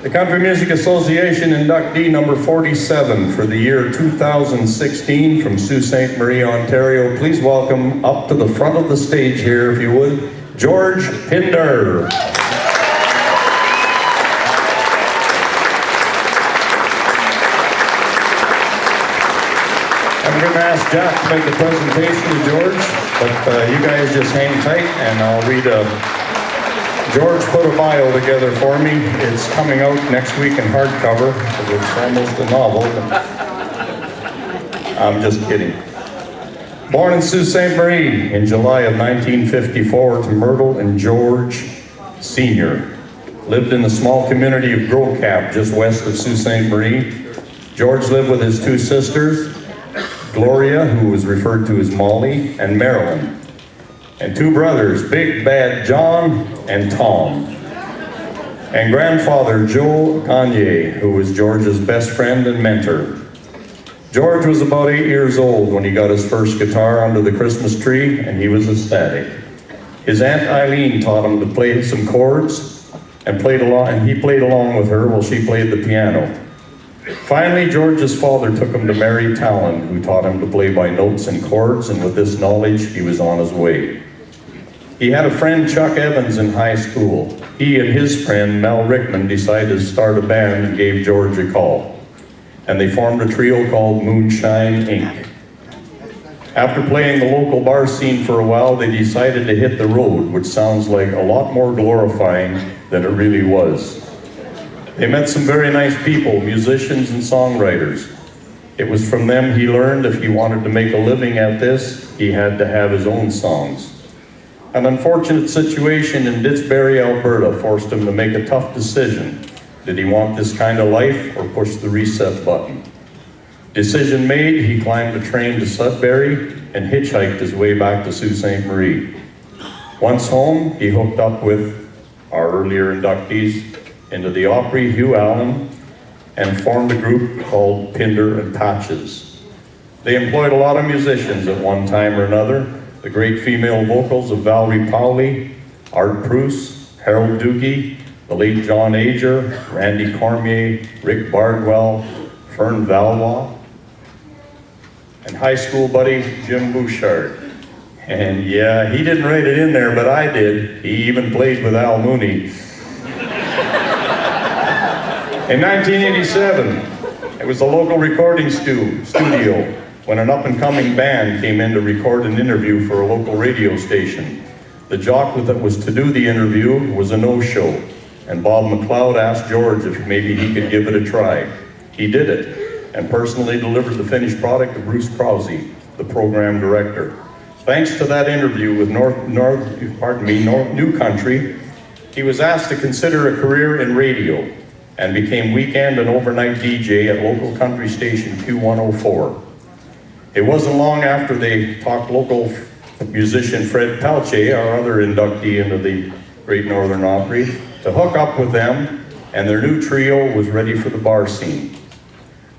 The Country Music Association inductee number 47 for the year 2016 from Sault Ste. Marie, Ontario. Please welcome up to the front of the stage here, if you would, George Pinder. I'm going to ask Jack to make the presentation to George, but you guys just hang tight and I'll read George put a bio together for me. It's coming out next week in hardcover, because it's almost a novel. I'm just kidding. Born in Sault Ste. Marie in July of 1954 to Myrtle and George Sr. Lived in the small community of Gros Cap, just west of Sault Ste. Marie. George lived with his two sisters, Gloria, who was referred to as Molly, and Marilyn, and two brothers, Big Bad John and Tom, and grandfather Joe Gagne, who was George's best friend and mentor. George was about 8 years old when he got his first guitar under the Christmas tree, and he was ecstatic. His Aunt Eileen taught him to play some chords, and he played along with her while she played the piano. Finally, George's father took him to Mary Talon, who taught him to play by notes and chords, and with this knowledge, he was on his way. He had a friend, Chuck Evans, in high school. He and his friend, Mel Rickman, decided to start a band and gave George a call. And they formed a trio called Moonshine Inc. After playing the local bar scene for a while, they decided to hit the road, which sounds like a lot more glorifying than it really was. They met some very nice people, musicians and songwriters. It was from them he learned if he wanted to make a living at this, he had to have his own songs. An unfortunate situation in Didsbury, Alberta forced him to make a tough decision. Did he want this kind of life or push the reset button? Decision made, he climbed a train to Sudbury and hitchhiked his way back to Sault Ste. Marie. Once home, he hooked up with our earlier inductees into the Opry, Hugh Allen, and formed a group called Pinder and Patches. They employed a lot of musicians at one time or another. The great female vocals of Valerie Powley, Art Bruce, Harold Doogie, the late John Ager, Randy Cormier, Rick Bardwell, Fern Valois, and high school buddy Jim Bouchard. And yeah, he didn't write it in there, but I did. He even played with Al Mooney. In 1987, it was a local recording studio when an up-and-coming band came in to record an interview for a local radio station. The jock that was to do the interview was a no-show, and Bob McLeod asked George if maybe he could give it a try. He did it, and personally delivered the finished product to Bruce Krause, the program director. Thanks to that interview with New Country, he was asked to consider a career in radio, and became weekend and overnight DJ at local country station Q104. It wasn't long after they talked local musician Fred Palche, our other inductee into the Great Northern Opry, to hook up with them, and their new trio was ready for the bar scene.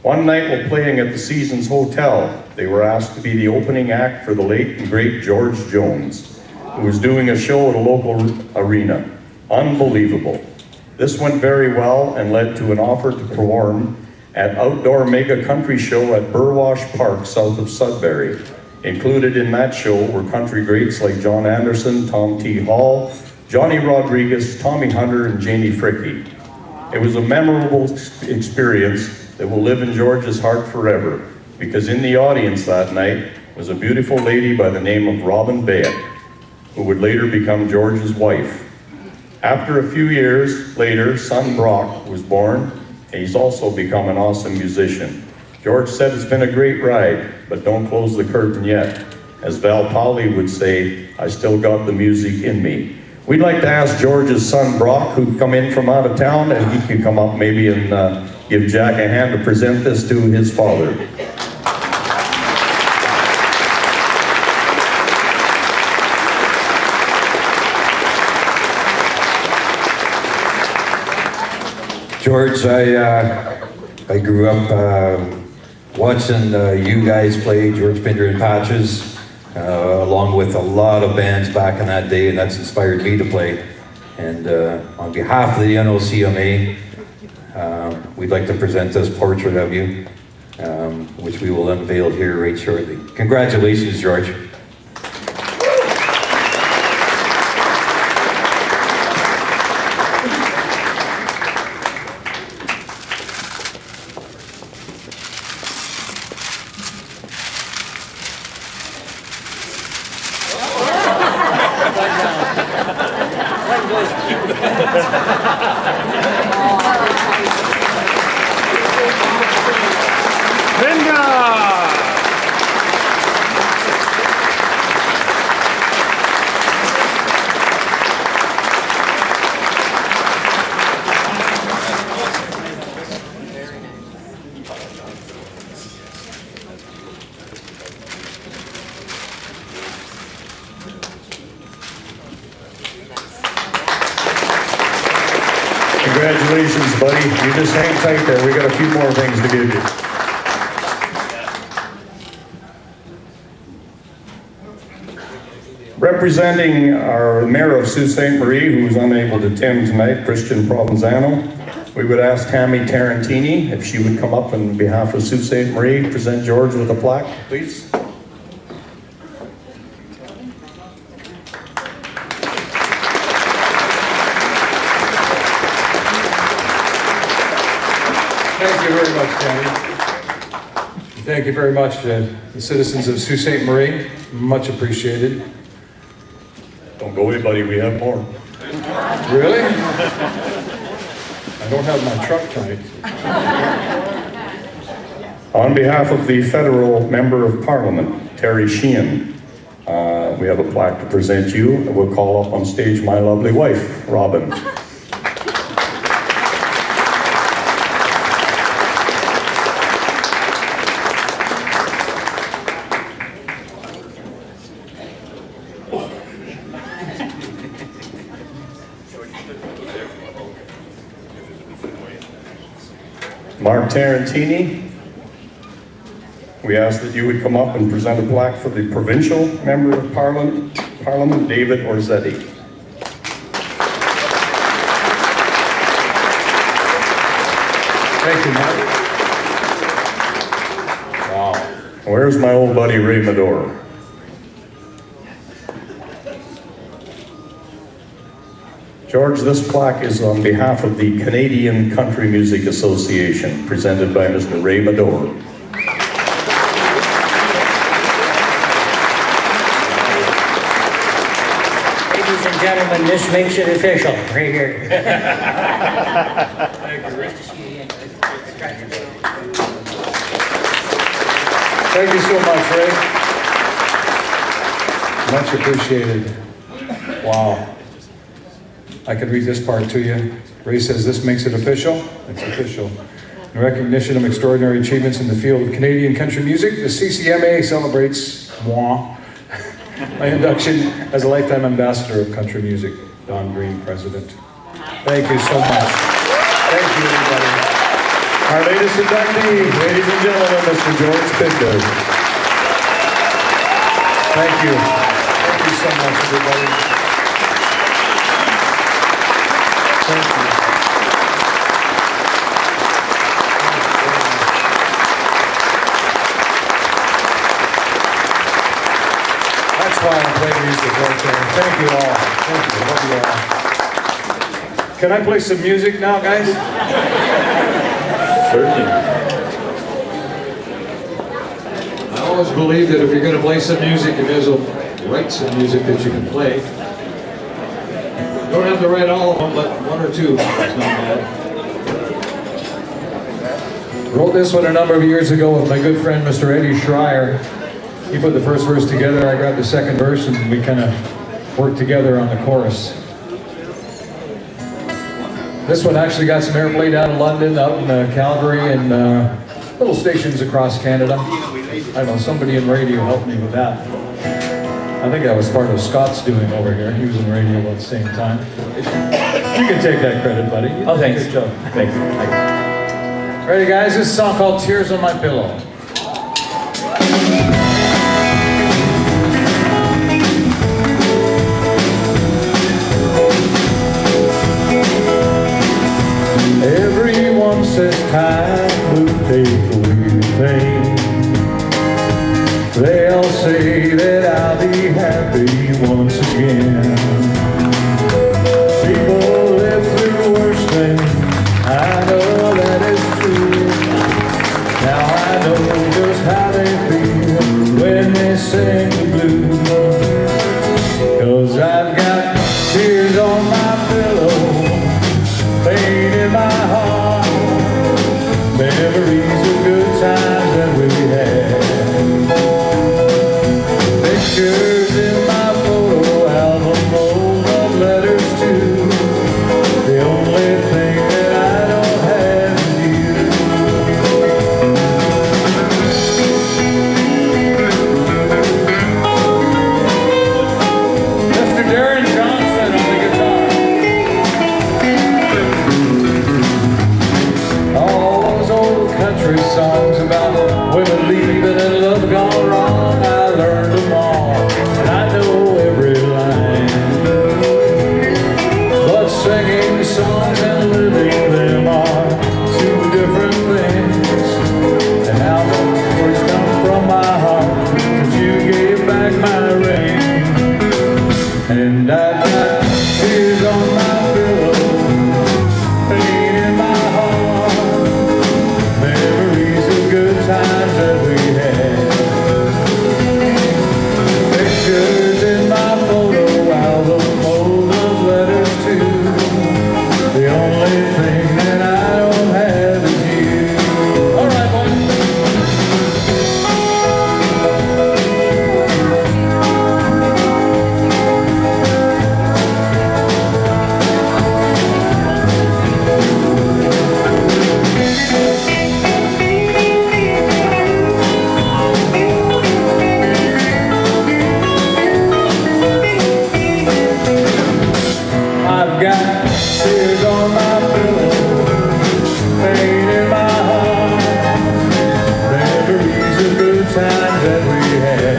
One night while playing at the Seasons Hotel, they were asked to be the opening act for the late and great George Jones, who was doing a show at a local arena. Unbelievable. This went very well and led to an offer to perform at outdoor mega country show at Burwash Park, south of Sudbury. Included in that show were country greats like John Anderson, Tom T. Hall, Johnny Rodriguez, Tommy Hunter, and Janie Fricke. It was a memorable experience that will live in George's heart forever, because in the audience that night was a beautiful lady by the name of Robin Beck, who would later become George's wife. After a few years later, son Brock was born, and he's also become an awesome musician. George said it's been a great ride, but don't close the curtain yet. As Val Powley would say, I still got the music in me. We'd like to ask George's son Brock, who come in from out of town, and he can come up maybe and give Jack a hand to present this to his father. George, I grew up watching you guys play, George Pinder and Patches, along with a lot of bands back in that day, and that's inspired me to play. And on behalf of the NOCMA, we'd like to present this portrait of you, which we will unveil here right shortly. Congratulations, George. Congratulations, buddy. You just hang tight there. We got a few more things to give you. Representing our Mayor of Sault Ste. Marie, who is unable to attend tonight, Christian Provenzano, we would ask Tammy Tarantini if she would come up on behalf of Sault Ste. Marie, present George with a plaque, please. Thank you very much, Tammy. Thank you very much, the citizens of Sault Ste. Marie. Much appreciated. Don't go away, buddy. We have more. Really? I don't have my truck tonight. On behalf of the federal member of parliament, Terry Sheehan, we have a plaque to present you. We'll call up on stage my lovely wife, Robin. Mark Tarantini, we ask that you would come up and present a plaque for the provincial member of parliament, David Orzetti. Thank you, Mark. Wow. Where's my old buddy Ray Medor? George, this plaque is on behalf of the Canadian Country Music Association, presented by Mr. Ray Medor. Ladies and gentlemen, this makes it official, right here. Thank you so much, Ray. Much appreciated. Wow. I could read this part to you. Ray says, this makes it official. It's official. In recognition of extraordinary achievements in the field of Canadian country music, the CCMA celebrates moi, my induction as a lifetime ambassador of country music. Don Green, President. Thank you so much. Thank you, everybody. Our latest inductee, ladies and gentlemen, Mr. George Pinder. Thank you. Thank you so much, everybody. Thank you. That's why I play music right there. Thank you all. Thank you. Love you all. Can I play some music now, guys? Certainly. I always believe that if you're going to play some music, you may as well write some music that you can play. Don't have to write all of them, but one or two. It's not bad. Wrote this one a number of years ago with my good friend, Mr. Eddie Schreier. He put the first verse together, I grabbed the second verse, and we kind of worked together on the chorus. This one actually got some airplay down in London, out in Calgary, and little stations across Canada. I don't know, somebody in radio helped me with that. I think that was part of Scott's doing over here. He was in radio at the same time. You can take that credit, buddy. Oh, thanks. Good job. Thank you. Ready, guys? This is a song called Tears on My Pillow. Everyone says time will take away things. They'll say that I'll be happy once again. People live through worse things, I know that is true. Now I know just how they feel when they sing the blues. 'Cause I've got tears on my pillow, pain in my heart, memories of good times that we had. Pictures in my photo album, full of letters too. The only thing that I don't have is you. Mr. Darren Johnson on the guitar. All those old country songs about women leaving and love gone wrong, I learned them all, and I know every line. But singing songs and living them are two different things. And how the words come from my heart since you gave back my ring. And I've got tears on my pillow, pain in my heart, memories of good times that we had. Pictures in my photo album, full of letters too. The only thing that I don't have is you. All right, boy. I've got tears on my pillow, pain in my heart, memories of good times that we had.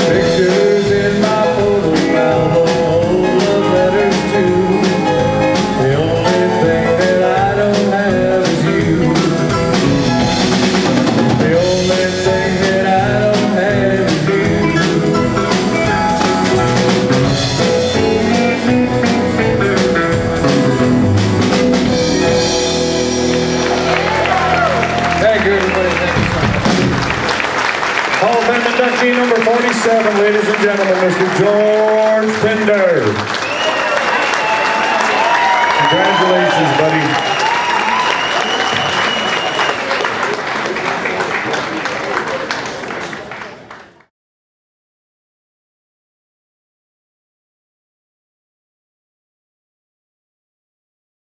Pictures in my photo album, full of letters too. The only thing that I don't have is you. The only thing that I don't have is you. Thank you, everybody. Thank you so much. Hall of Fame inductee number 47, ladies and gentlemen, Mr. George Pinder. Congratulations, buddy.